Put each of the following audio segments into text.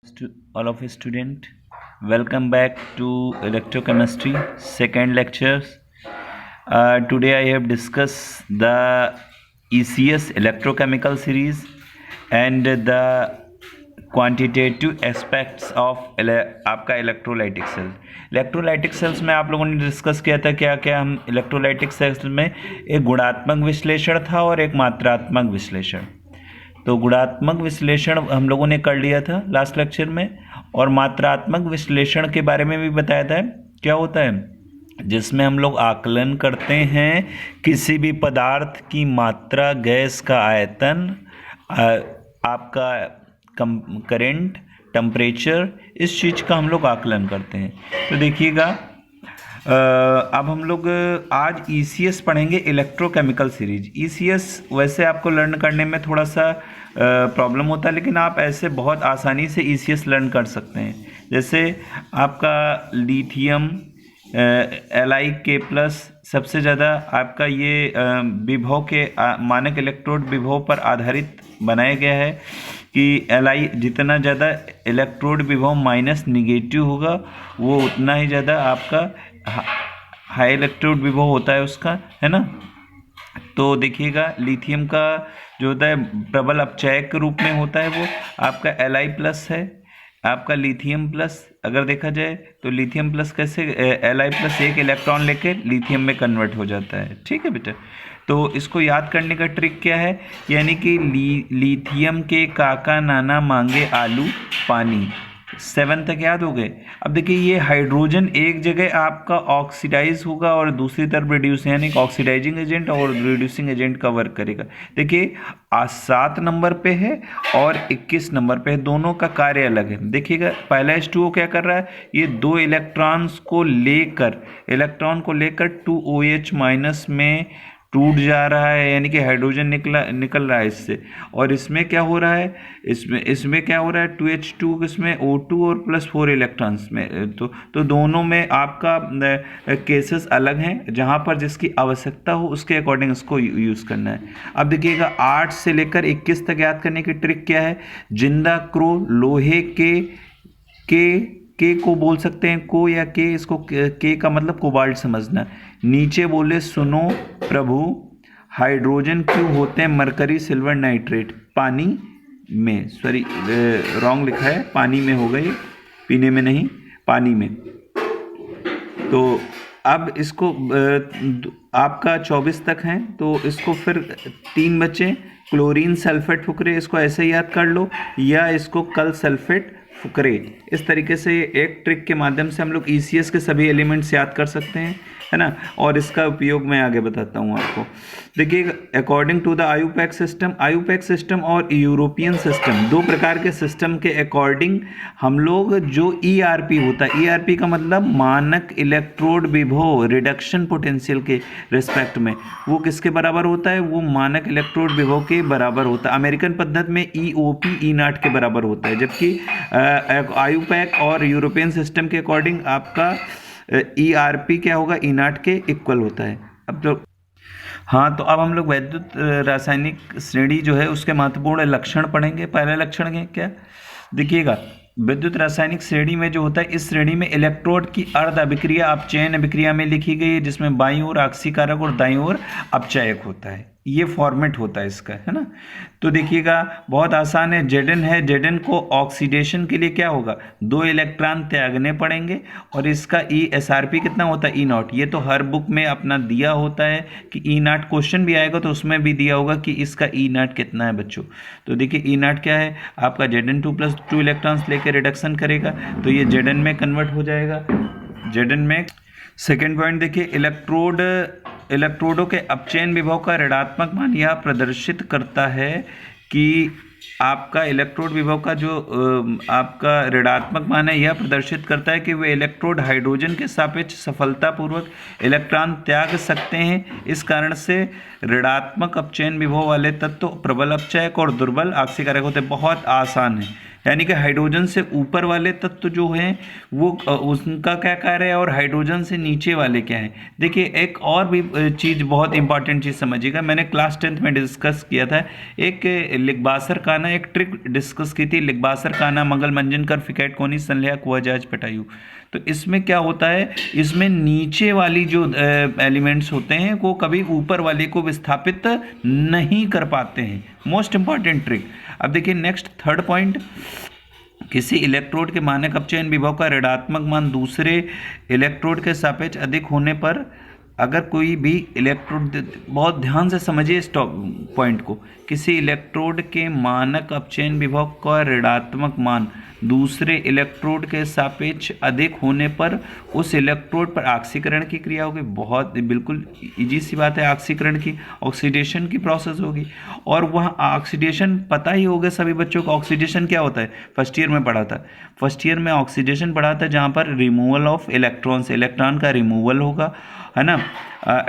All of you student, welcome back to electrochemistry second lectures. Today I have discussed the ECS electrochemical series and the quantitative aspects of आपका electrolytic cell. Electrolytic sales में आप लोगों ने discuss किया था क्या क्या हम इलेक्ट्रोलाइटिक सेल्स में एक गुणात्मक विश्लेषण था और एक मात्रात्मक विश्लेषण. तो गुणात्मक विश्लेषण हम लोगों ने कर लिया था लास्ट लेक्चर में, और मात्रात्मक विश्लेषण के बारे में भी बताया था. क्या होता है? जिसमें हम लोग आकलन करते हैं किसी भी पदार्थ की मात्रा, गैस का आयतन, आपका करंट, टेम्परेचर, इस चीज़ का हम लोग आकलन करते हैं. तो देखिएगा, अब हम लोग आज ECS पढ़ेंगे, इलेक्ट्रोकेमिकल सीरीज. ECS वैसे आपको लर्न करने में थोड़ा सा प्रॉब्लम होता है, लेकिन आप ऐसे बहुत आसानी से ECS लर्न कर सकते हैं. जैसे आपका लिथियम Li+, सबसे ज़्यादा आपका ये विभव के मानक इलेक्ट्रोड विभव पर आधारित बनाया गया है कि Li जितना ज़्यादा इलेक्ट्रोड विभव माइनस निगेटिव होगा वो उतना ही ज़्यादा आपका हाई इलेक्ट्रोड विभव होता है उसका, है ना. तो देखिएगा, लिथियम का जो होता है प्रबल अपचयक के रूप में होता है, वो आपका Li+ है. आपका लिथियम प्लस अगर देखा जाए तो लिथियम प्लस कैसे Li+ एक इलेक्ट्रॉन लेके लिथियम में कन्वर्ट हो जाता है. ठीक है बेटा. तो इसको याद करने का ट्रिक क्या है, यानी कि लिथियम के काका नाना मांगे आलू पानी, 7 तक याद हो गए. अब देखिए, ये हाइड्रोजन एक जगह आपका ऑक्सीडाइज होगा और दूसरी तरफ रिड्यूस, यानी ऑक्सीडाइजिंग एजेंट और रिड्यूसिंग एजेंट का वर्क करेगा. देखिए, 7 नंबर पे है और 21 नंबर पे है, दोनों का कार्य अलग है. देखिएगा, पहला H2O क्या कर रहा है, ये दो इलेक्ट्रॉन को लेकर 2OH- में टूट जा रहा है, यानी कि हाइड्रोजन निकल रहा है इससे. और इसमें क्या हो रहा है, इसमें क्या हो रहा है, 2H2 इसमें O2 और +4 इलेक्ट्रॉन्स में. तो दोनों में आपका केसेस अलग हैं, जहां पर जिसकी आवश्यकता हो उसके अकॉर्डिंग इसको यूज़ करना है. अब देखिएगा, 8 से लेकर 21 तक याद करने की ट्रिक क्या है. जिंदा क्रो, लोहे के को बोल सकते हैं को या के, इसको के का मतलब कोबाल्ट समझना. नीचे बोले सुनो प्रभु, हाइड्रोजन क्यों होते हैं मरकरी सिल्वर नाइट्रेट पानी में, सॉरी रॉन्ग लिखा है, पानी में होगा ये, पीने में नहीं, पानी में. तो अब इसको आपका 24 तक हैं, तो इसको फिर 3 बचे. क्लोरीन सल्फेट फुकरे, इसको ऐसे याद कर लो, या इसको कल सल्फेट फुकरे. इस तरीके से एक ट्रिक के माध्यम से हम लोग ECS के सभी एलिमेंट्स याद कर सकते हैं, है ना. और इसका उपयोग मैं आगे बताता हूँ आपको. देखिए, according to the IUPAC system और यूरोपियन सिस्टम, 2 प्रकार के सिस्टम के अकॉर्डिंग हम लोग जो ERP होता है, ERP का मतलब मानक इलेक्ट्रोड विभव रिडक्शन पोटेंशियल के रिस्पेक्ट में, वो किसके बराबर होता है, वो मानक इलेक्ट्रोड विभव के बराबर होता है. अमेरिकन पद्धति में EOP E0 के बराबर होता है, जबकि आयुपैक और यूरोपियन सिस्टम के अकॉर्डिंग आपका ERP क्या होगा, E0 के इक्वल होता है. अब तो हाँ, तो अब हम लोग वैद्युत रासायनिक श्रेणी जो है उसके महत्वपूर्ण लक्षण पढ़ेंगे. पहला लक्षण है क्या, देखिएगा, विद्युत रासायनिक श्रेणी में जो होता है, इस श्रेणी में इलेक्ट्रोड की अर्ध अभिक्रिया अपचयन अभिक्रिया में लिखी गई है, जिसमें बाईं ओर आक्सीकारक और दाईं ओर अपचयक होता है. ये फॉर्मेट होता है इसका, है ना. तो देखिएगा, बहुत आसान है. Zn को ऑक्सीडेशन के लिए क्या होगा, 2 इलेक्ट्रॉन त्यागने पड़ेंगे, और इसका SRP कितना होता है, E0. ये तो हर बुक में अपना दिया होता है कि E0, क्वेश्चन भी आएगा तो उसमें भी दिया होगा कि इसका E0 कितना है बच्चों. तो देखिए, E0 क्या है आपका, Zn2 + 2 इलेक्ट्रॉन्स लेकर रिडक्शन करेगा तो ये Zn में कन्वर्ट हो जाएगा, Zn में. सेकेंड पॉइंट देखिए, इलेक्ट्रोडों के अपचयन विभव का ऋणात्मक मान यह प्रदर्शित करता है कि आपका इलेक्ट्रोड विभव का जो आपका ऋणात्मक मान है, यह प्रदर्शित करता है कि वे इलेक्ट्रोड हाइड्रोजन के सापेक्ष सफलतापूर्वक इलेक्ट्रॉन त्याग सकते हैं. इस कारण से ऋणात्मक अपचयन विभव वाले तत्व प्रबल अपचयक और दुर्बल आक्सीकारक होते हैं. बहुत आसान है यानी कि हाइड्रोजन से ऊपर वाले तत्व जो हैं वो उनका क्या कार्य है और हाइड्रोजन से नीचे वाले क्या हैं। देखिए एक और भी चीज़, बहुत इंपॉर्टेंट चीज़ समझिएगा, मैंने क्लास 10th में डिस्कस किया था, एक लिग्बासर काना एक ट्रिक डिस्कस की थी, लिग्बासर काना मंगल मंजन कर फिकैट कोनी संलेहा कुआ जाज पटायु। तो इसमें क्या होता है, इसमें नीचे वाली जो एलिमेंट्स होते हैं वो कभी ऊपर वाले को विस्थापित नहीं कर पाते हैं। Most important trick. अब देखिए नेक्स्ट थर्ड पॉइंट, किसी इलेक्ट्रोड के मानक अपचयन विभव का ऋणात्मक मान दूसरे इलेक्ट्रोड के सापेक्ष अधिक होने पर, अगर कोई भी इलेक्ट्रोड, बहुत ध्यान से समझिए इस पॉइंट को, किसी इलेक्ट्रोड के मानक अपचयन विभव का ऋणात्मक मान दूसरे इलेक्ट्रोड के सापेक्ष अधिक होने पर उस इलेक्ट्रोड पर ऑक्सीकरण की क्रिया होगी। बहुत बिल्कुल इजी सी बात है, ऑक्सीकरण की, ऑक्सीडेशन की प्रोसेस होगी। और वह ऑक्सीडेशन पता ही होगा सभी बच्चों को, ऑक्सीडेशन क्या होता है, फर्स्ट ईयर में पढ़ा था। फर्स्ट ईयर में ऑक्सीडेशन पढ़ा था जहाँ पर रिमूवल ऑफ इलेक्ट्रॉन से, इलेक्ट्रॉन का रिमूवल होगा, है ना,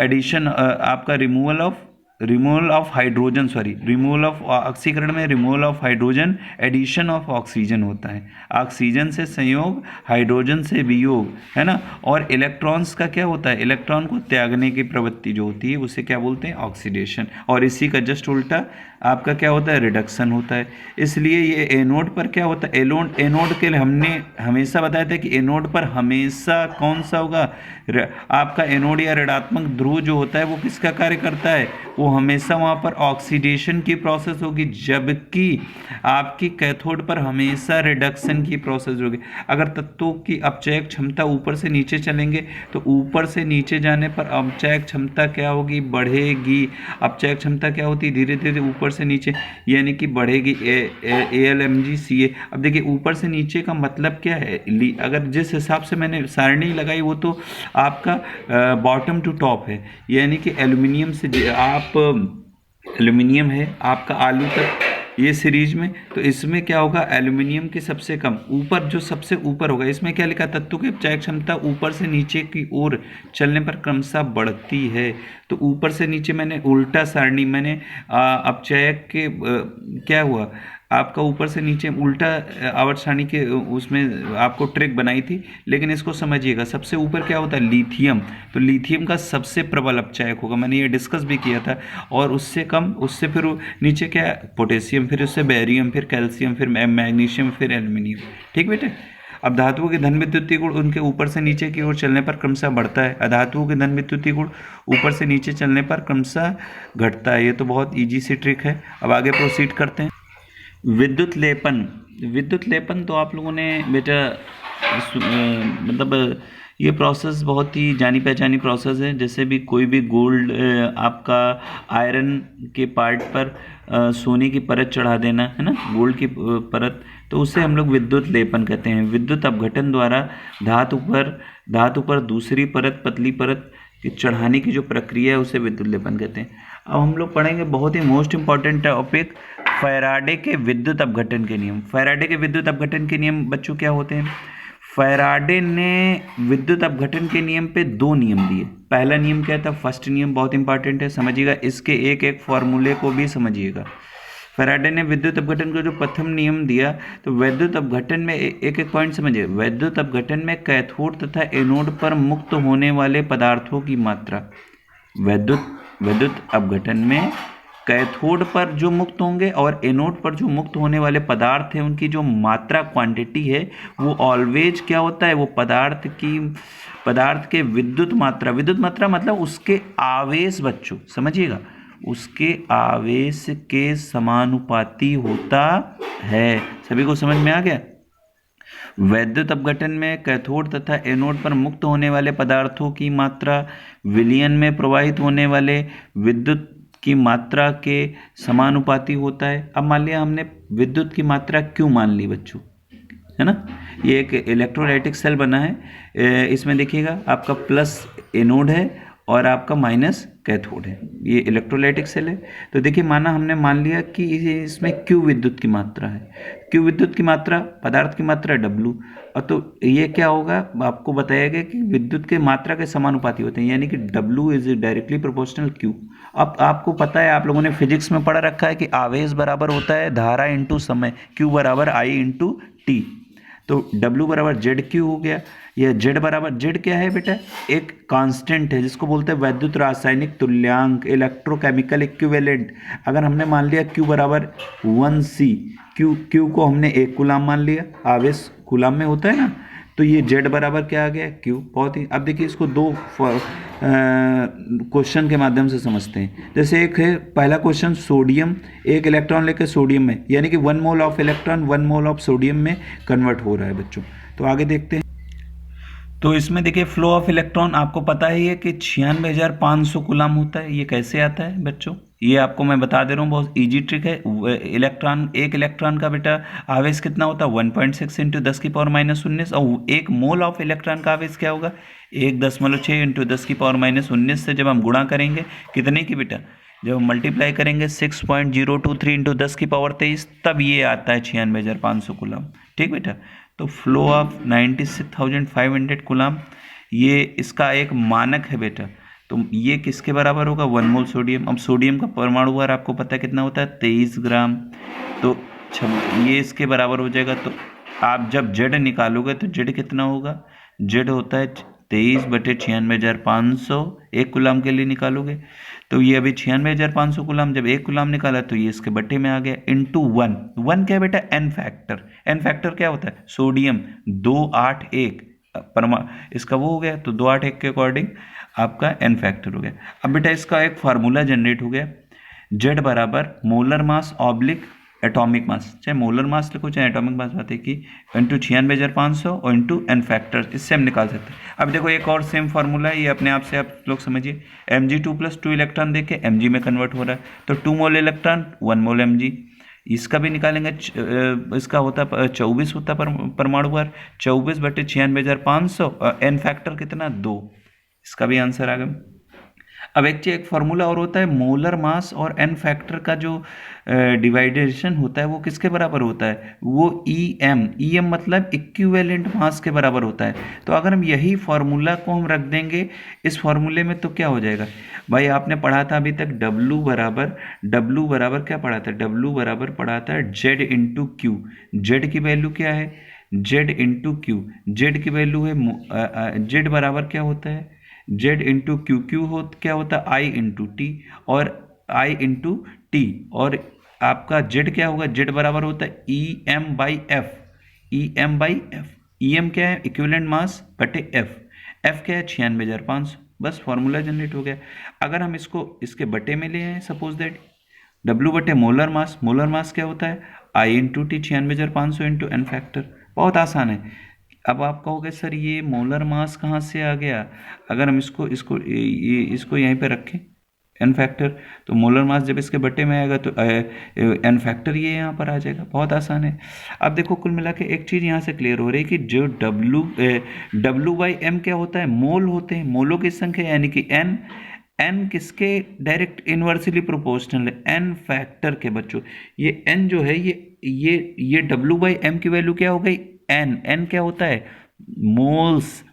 एडिशन आपका removal of hydrogen, removal of ऑक्सीकरण में removal of hydrogen, addition of oxygen होता है, ऑक्सीजन से संयोग, हाइड्रोजन से वियोग, है ना। और इलेक्ट्रॉन्स का क्या होता है, इलेक्ट्रॉन को त्यागने की प्रवृत्ति जो होती है उसे क्या बोलते हैं, ऑक्सीडेशन। और इसी का जस्ट उल्टा आपका क्या होता है, रिडक्शन होता है। इसलिए ये एनोड पर क्या होता है, एनोड के लिए हमने हमेशा बताया था कि एनोड पर हमेशा कौन सा होगा, आपका एनोड या ऋणात्मक ध्रुव जो होता है वो किसका कार्य करता है, वो हमेशा वहाँ पर ऑक्सीडेशन की प्रोसेस होगी, जबकि आपकी कैथोड पर हमेशा रिडक्शन की प्रोसेस होगी। अगर तत्वों की अपचयक क्षमता ऊपर से नीचे चलेंगे तो ऊपर से नीचे जाने पर अपचयक क्षमता क्या होगी, बढ़ेगी। अपचयक क्षमता क्या होती है, धीरे धीरे ऊपर से नीचे यानी कि बढ़ेगी, AlMgCa। अब देखिए ऊपर से नीचे का मतलब क्या है, अगर जिस हिसाब से मैंने सारणी लगाई वो तो आपका बॉटम टू टॉप है, यानी कि एल्युमिनियम से आप एल्युमिनियम है आपका आलू तक ये सीरीज में, तो इसमें क्या होगा, एल्युमिनियम के सबसे कम ऊपर, जो सबसे ऊपर होगा, इसमें क्या लिखा, तत्व की अपचयक क्षमता ऊपर से नीचे की ओर चलने पर क्रमशः बढ़ती है। तो ऊपर से नीचे मैंने उल्टा सारणी, मैंने अपचयक के क्या हुआ, आपका ऊपर से नीचे उल्टा आवर्त सारणी के उसमें आपको ट्रिक बनाई थी। लेकिन इसको समझिएगा, सबसे ऊपर क्या होता है, लिथियम, तो लिथियम का सबसे प्रबल अपचयक होगा, मैंने ये डिस्कस भी किया था। और उससे कम, उससे फिर नीचे क्या है, पोटेशियम, फिर उससे बैरियम, फिर कैल्शियम, फिर मैग्नीशियम, फिर एल्युमिनियम। ठीक बेटे। अब धातुओं के धन विद्युतीय गुण उनके ऊपर से नीचे की ओर चलने पर क्रमशः बढ़ता है, अधातुओं के धन विद्युतीय गुण ऊपर से नीचे चलने पर क्रमशः घटता है। ये तो बहुत ईजी सी ट्रिक है। अब आगे प्रोसीड करते हैं। विद्युत लेपन तो आप लोगों ने बेटा मतलब ये प्रोसेस बहुत ही जानी पहचानी प्रोसेस है। जैसे भी कोई भी गोल्ड आपका आयरन के पार्ट पर सोने की परत चढ़ा देना, है ना, गोल्ड की परत, तो उसे हम लोग विद्युत लेपन कहते हैं। विद्युत अपघटन द्वारा धातु पर दूसरी परत, पतली परत की चढ़ाने की जो प्रक्रिया है उसे विद्युत लेपन कहते हैं। अब हम लोग पढ़ेंगे बहुत ही मोस्ट इंपॉर्टेंट टॉपिक, फैराडे के विद्युत अपघटन के नियम। फैराडे के विद्युत अपघटन के नियम बच्चों क्या होते हैं? फैराडे ने विद्युत अपघटन के नियम पे 2 नियम दिए। पहला नियम क्या था? फर्स्ट नियम बहुत इंपॉर्टेंट है, समझिएगा, इसके एक एक फॉर्मूले को भी समझिएगा। फैराडे ने विद्युत अपघटन का जो प्रथम नियम दिया, तो विद्युत अपघटन में एक एक पॉइंट समझिए। विद्युत अपघटन में कैथोड तथा एनोड पर मुक्त होने वाले पदार्थों की मात्रा, विद्युत अपघटन में कैथोड पर जो मुक्त होंगे और एनोड पर जो मुक्त होने वाले पदार्थ हैं उनकी जो मात्रा, क्वांटिटी है, वो ऑलवेज क्या होता है, वो पदार्थ के विद्युत मात्रा मतलब उसके आवेश, बच्चों समझिएगा, उसके आवेश के समानुपाती होता है। सभी को समझ में आ गया? विद्युत अपघटन में कैथोड तथा एनोड पर मुक्त होने वाले पदार्थों की मात्रा विलयन में प्रवाहित होने वाले विद्युत की मात्रा के समानुपाती होता है। अब मान लिया हमने विद्युत की मात्रा क्यों मान ली बच्चों, है ना, ये एक इलेक्ट्रोलाइटिक सेल बना है। इसमें देखिएगा आपका प्लस एनोड है और आपका माइनस कैथोड है, ये इलेक्ट्रोलाइटिक सेल है। तो देखिए हमने मान लिया कि इसमें क्यू विद्युत की मात्रा है। क्यू विद्युत की मात्रा, पदार्थ की मात्रा W, और तो ये क्या होगा, आपको बताया गया कि विद्युत के मात्रा के समानुपाती होते हैं, यानी कि W is directly proportional Q। अब आपको पता है, आप लोगों ने फिजिक्स में पढ़ा रखा है कि आवेश बराबर होता है धारा इंटू समय, Q बराबर I इंटू टी। तो W बराबर जेड क्यू हो गया, यह जेड बराबर, जेड क्या है बेटा, एक कांस्टेंट है जिसको बोलते हैं वैद्युत रासायनिक तुल्यांक, इलेक्ट्रोकेमिकल इक्विवेलेंट। अगर हमने मान लिया Q बराबर 1C, Q को हमने 1 कूलाम मान लिया, आवेश कूलाम में होता है ना, तो ये जेड बराबर क्या आ गया, Q। बहुत ही, अब देखिए इसको दो क्वेश्चन के माध्यम से समझते हैं। जैसे एक है पहला क्वेश्चन, सोडियम, एक इलेक्ट्रॉन लेकर सोडियम में, यानी कि 1 mole of electron 1 mole of sodium में कन्वर्ट हो रहा है बच्चों। तो आगे देखते हैं। तो इसमें देखिए फ्लो ऑफ इलेक्ट्रॉन आपको पता ही है कि 96,500 कूलाम होता है। ये कैसे आता है बच्चों, ये आपको मैं बता दे रहा हूँ, बहुत इजी ट्रिक है। एक इलेक्ट्रॉन का बेटा आवेश कितना होता है, 1.6 इंटू 10⁻⁻19, और 1 मोल ऑफ इलेक्ट्रॉन का आवेश क्या होगा, 1.6 इंटू 10⁻⁻19 से जब हम गुणा करेंगे कितने की बेटा, जब हम मल्टीप्लाई करेंगे 6.023 इंटू 10⁻23, तब ये आता है 96,500 कूलाम। ठीक बेटा, तो फ्लो ऑफ 96,500 कूलाम, ये इसका एक मानक है बेटा। तो ये किसके बराबर होगा, 1 मोल सोडियम। अब सोडियम का परमाणु भार आपको पता है कितना होता है, 23 ग्राम। तो ये इसके बराबर हो जाएगा। तो आप जब जेड निकालोगे तो जेड कितना होगा, जेड होता है 23/96,500, 1 कूलाम के लिए निकालोगे तो ये अभी 96,500 कूलाम, जब 1 कूलाम निकाला तो ये इसके बट्टे में आ गया, इंटू 1 क्या है बेटा, एन फैक्टर। एन फैक्टर क्या होता है, सोडियम 281 इसका वो हो गया, तो 281 के अकॉर्डिंग आपका एन फैक्टर हो गया। अब बेटा इसका एक फार्मूला जनरेट हो गया, जेड बराबर molar mass oblique atomic mass, चाहे मोलर मास लिखो चाहे एटॉमिक मास, बात है कि इंटू 96,500 और इंटू एन फैक्टर, इससे हम निकाल सकते हैं। अब देखो एक और सेम फार्मूला है, ये अपने आप से आप लोग समझिए, Mg2 + 2 इलेक्ट्रॉन देके Mg में कन्वर्ट हो रहा है, तो 2 मोल इलेक्ट्रॉन 1 मोल Mg, इसका भी निकालेंगे। इसका होता 24 होता परमाणु भार, 24/96,500, एन फैक्टर कितना 2, इसका भी आंसर आ गया। अब एक फार्मूला और होता है, मोलर मास और एन फैक्टर का जो डिवाइडेशन होता है वो किसके बराबर होता है, वो EM मतलब इक्विवेलेंट मास के बराबर होता है। तो अगर हम यही फार्मूला को हम रख देंगे इस फार्मूले में, तो क्या हो जाएगा भाई, आपने पढ़ा था अभी तक W बराबर क्या पढ़ा था, W बराबर पढ़ा था Z इंटू क्यू। जेड की वैल्यू क्या है, Z इंटू क्यू, जेड की वैल्यू है जेड बराबर क्या होता है, जेड इंटू क्यू, क्या होता है आई इंटू टी, और आई इंटू टी, और आपका जेड क्या होगा, जेड बराबर होता है EM/F। EM क्या है, इक्विवेलेंट मास बटे F क्या है 96,500। बस फॉर्मूला जनरेट हो गया। अगर हम इसको इसके बटे में ले आए, सपोज दैट W बटे मोलर मास क्या होता है, I into T, 96,500 into N factor. बहुत आसान है। अब आप कहोगे सर ये मोलर मास कहाँ से आ गया, अगर हम इसको यहीं पे रखें एन फैक्टर, तो मोलर मास जब इसके बट्टे में आएगा तो एन फैक्टर ये यहाँ पर आ जाएगा। बहुत आसान है। अब देखो कुल मिला के एक चीज़ यहाँ से क्लियर हो रही है कि जो W/M क्या होता है, मोल होते हैं, मोलों की संख्या, यानी कि एन किसके डायरेक्ट इन्वर्सली प्रोपोर्शनल है, एन फैक्टर के बच्चों। ये एन जो है ये W/M की वैल्यू क्या हो गई, एन क्या होता है,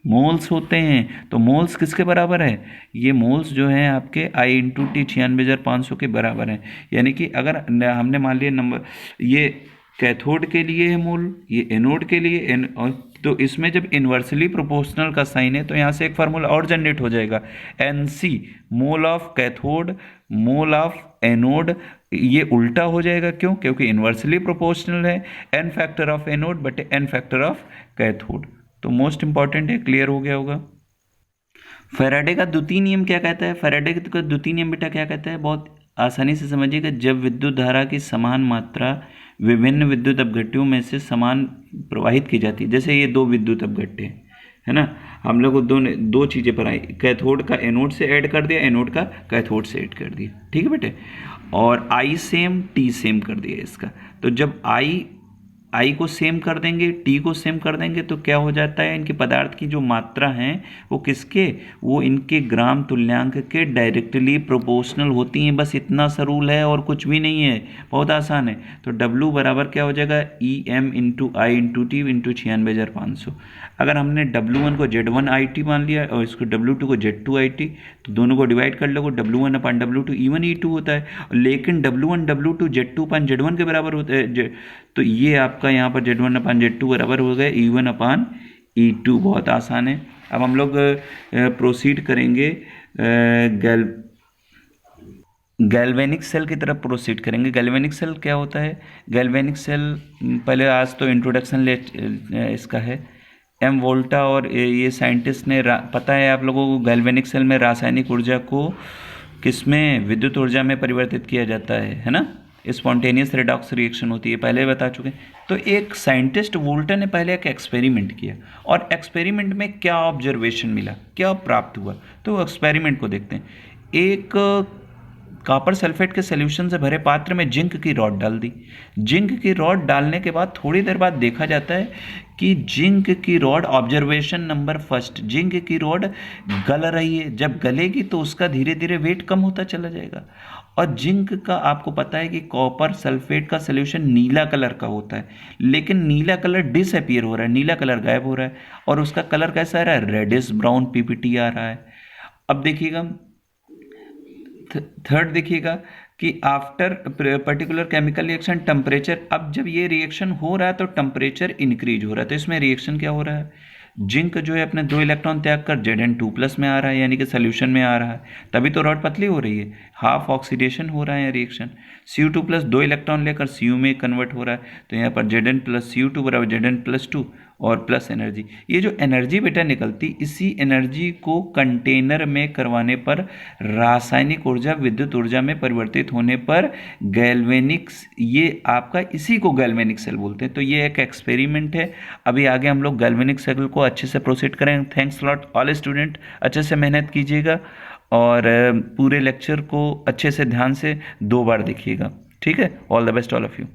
मोल्स होते हैं। तो मोल्स किसके बराबर है, ये मोल्स जो हैं आपके I इंटू टी 96,500 के बराबर हैं। यानी कि अगर हमने मान लिया नंबर, ये कैथोड के लिए है मोल, ये एनोड के लिए तो इसमें जब इन्वर्सली प्रोपोर्शनल का साइन है तो यहाँ से एक फार्मूला और जनरेट हो जाएगा, NC mole of cathode mole of anode. ये उल्टा हो जाएगा, क्यों, क्योंकि इन्वर्सली प्रोपोर्शनल है, एन फैक्टर ऑफ एनोड बटे एन फैक्टर ऑफ कैथोड। तो मोस्ट इंपॉर्टेंट है, क्लियर हो गया होगा। फैराडे का द्वितीय नियम क्या कहता है, फैराडे का द्वितीय नियम बेटा क्या कहता है, बहुत आसानी से समझिएगा। जब विद्युत धारा की समान मात्रा विभिन्न विद्युत अपघट्यों में से समान प्रवाहित की जाती है, जैसे ये 2 विद्युत अपघट्य है ना, हम लोग को दो चीज़ें पर आई, कैथोड का एनोड से ऐड कर दिया, एनोड का कैथोड से ऐड कर दिया, ठीक है बेटे, और I सेम T सेम कर दिया इसका। तो जब I आई को सेम कर देंगे, टी को सेम कर देंगे, तो क्या हो जाता है, इनके पदार्थ की जो मात्रा हैं वो किसके, वो इनके ग्राम तुल्यांक के डायरेक्टली प्रोपोर्शनल होती हैं। बस इतना सा रूल है और कुछ भी नहीं है, बहुत आसान है। तो डब्लू बराबर क्या हो जाएगा, ई एम इंटू आई इंटू टी इंटू 96,500। अगर हमने W1 को Z1 IT मान लिया और इसको W2 को Z2 IT, तो दोनों को डिवाइड कर लो, W1 अपन W2 E1 E2 होता है। लेकिन W1 W2 Z2 अपन Z1 के बराबर होता है, तो ये आपका यहाँ पर Z1 अपन Z2 बराबर हो गए E1 अपन E2। बहुत आसान है। अब हम लोग प्रोसीड करेंगे, गैल्वेनिक सेल की तरफ प्रोसीड करेंगे। गैल्वेनिक सेल क्या होता है, गैल्वेनिक सेल पहले आज तो इंट्रोडक्शन इसका है, एम वोल्टा और ये साइंटिस्ट ने पता है आप लोगों को, गैल्वेनिक सेल में रासायनिक ऊर्जा को किसमें, विद्युत ऊर्जा में परिवर्तित किया जाता है ना, स्पॉन्टेनियस रिडॉक्स रिएक्शन होती है, पहले बता चुके हैं। तो एक साइंटिस्ट वोल्टा ने पहले एक एक्सपेरिमेंट किया और एक्सपेरिमेंट में क्या ऑब्जर्वेशन मिला, क्या प्राप्त हुआ, तो एक्सपेरिमेंट को देखते हैं। एक कॉपर सल्फेट के सॉल्यूशन से भरे पात्र में जिंक की रॉड डाल दी। जिंक की रॉड डालने के बाद थोड़ी देर बाद देखा जाता है कि जिंक की rod, observation number first, zinc की रॉड गल रही है। जब गलेगी तो उसका धीरे धीरे वेट कम होता चला जाएगा। और जिंक का आपको पता है कि कॉपर सल्फेट का सॉल्यूशन नीला कलर का होता है, लेकिन नीला कलर डिसअपीयर हो रहा है, नीला कलर गायब हो रहा है और उसका कलर कैसा आ रहा है, रेडिश ब्राउन पीपीटी आ रहा है। अब देखिएगा थर्ड, देखिएगा कि after particular chemical reaction temperature, अब जब ये रिएक्शन हो रहा है तो टेम्परेचर इंक्रीज हो रहा है। तो इसमें रिएक्शन क्या हो रहा है, जिंक जो है अपने 2 इलेक्ट्रॉन त्याग कर Zn2+ में आ रहा है, यानी कि सोल्यूशन में आ रहा है, तभी तो रॉड पतली हो रही है। हाफ ऑक्सीडेशन हो रहा है रिएक्शन, Cu2+ 2 इलेक्ट्रॉन लेकर Cu में कन्वर्ट हो रहा है, तो यहाँ पर Zn+Cu2 बराबर Zn+2 और प्लस एनर्जी। ये जो एनर्जी बेटा निकलती, इसी एनर्जी को कंटेनर में करवाने पर रासायनिक ऊर्जा विद्युत ऊर्जा में परिवर्तित होने पर गैल्वेनिक, ये आपका इसी को गैल्वेनिक सेल बोलते हैं। तो ये एक एक्सपेरिमेंट है। अभी आगे हम लोग गैल्वेनिक सेल को अच्छे से प्रोसीड करें। थैंक्स लॉट ऑल स्टूडेंट, अच्छे से मेहनत कीजिएगा और पूरे लेक्चर को अच्छे से ध्यान से 2 बार देखिएगा। ठीक है, all the best all of you.